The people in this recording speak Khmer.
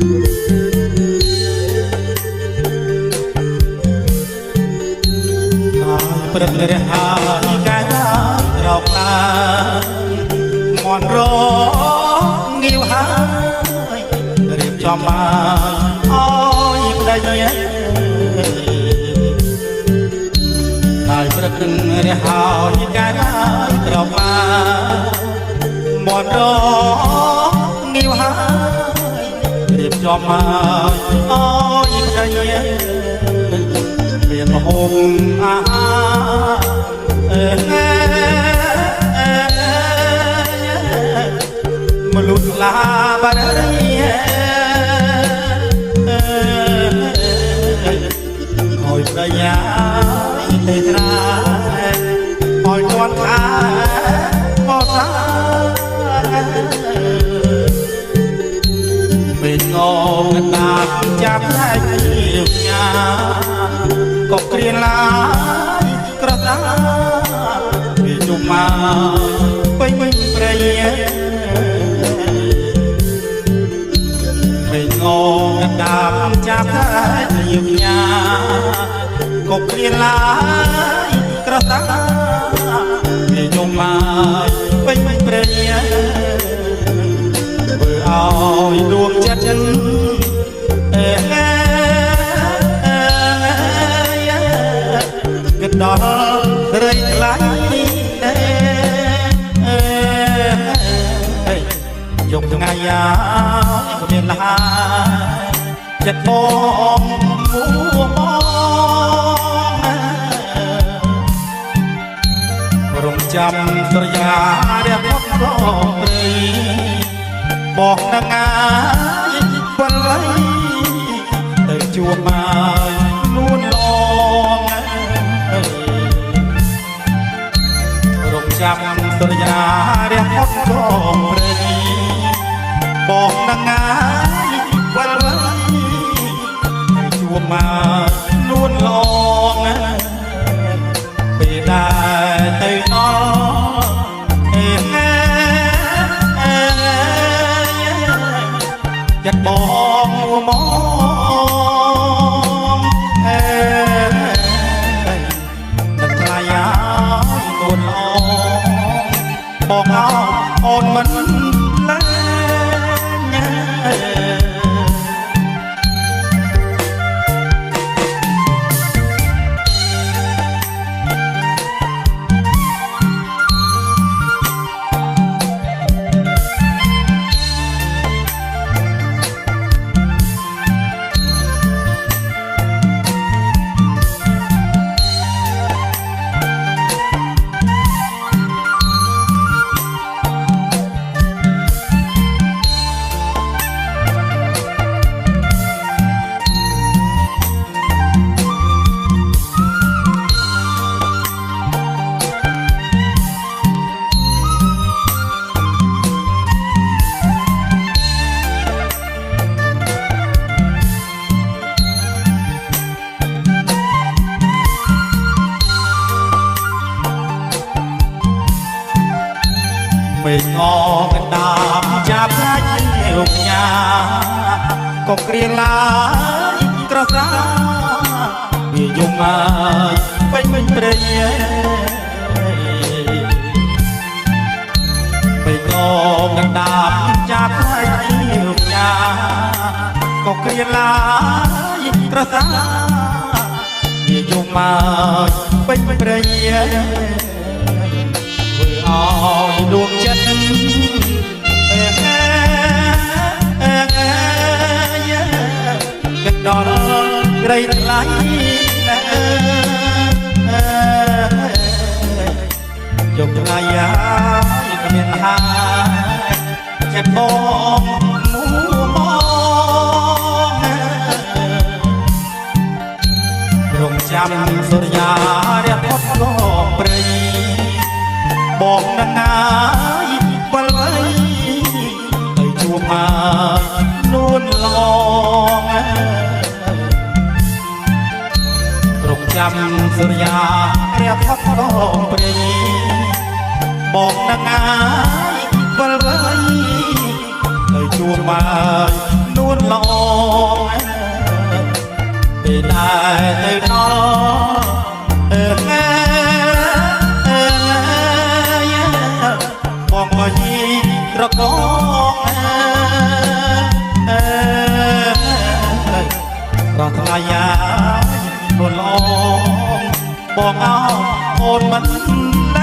ព្រឹករហ័យកាយរកឡាមន់រងាវហើយរៀបចំមកអើយប្តីហើយព្រឹករហ័យកាយរកឡាមន់រងាវហើយរៀបចំមកអើយប្តីមានហូបអាហារមលុតឡាបារីអើយប្រយាទេត្រាអើយទាន់ខាបោសាពេលងងតាចាប់តែញ៉ាក៏គ្រាឡាយក្រដាវាជុំមកពេញព្រៃពេលងងតាចាប់តែញ៉ាក៏គ្រាឡាយក្រដាវាជុំមកពេញព្រៃធ្វើឲ្យដួងចិត្តដល់រៃថ្លៃយកថ្ងៃក៏មានលហាចិត្តបងមួមរំចាំស្រយារះផុតក៏ព្រៃបងនឹងអាយបល័យទៅជួបមកនួនឡងចាំទុរយារះផុតក៏ព្រៃបងនឹងអាយវល់វល់ជួបមកនួនឡងពេលដែរទៅដល់ចិត្តបងមកបងអូនមិនលែងពេលងកណ្ដាលចាប់ផ្លាច់រុកញ៉ាក៏គ្រាឡាយក្រសាវាយំមកពេញព្រៃពេលងកណ្ដាលចាប់ផ្លាច់រុកញ៉ាក៏គ្រាឡាយក្រសាវាយំមកពេញព្រៃឲ្យដួងចិត្តគិតដល់ក្រីថ្លៃជុំថ្ងៃក៏មានហាចិត្តបងមួមរំចាំសុរិយារះផុតក៏ព្រៃបងនឹងអាយវល់វៃទៅជួបមកនួនឡងរំចាំសុរិយារះផុតក៏ព្រៃបងនឹងអាយវល់វៃទៅជួបមកនួន นลองไปได้แต่นอมองมายีระกองรักลายาโดนลองบอกเอาโอนมันแล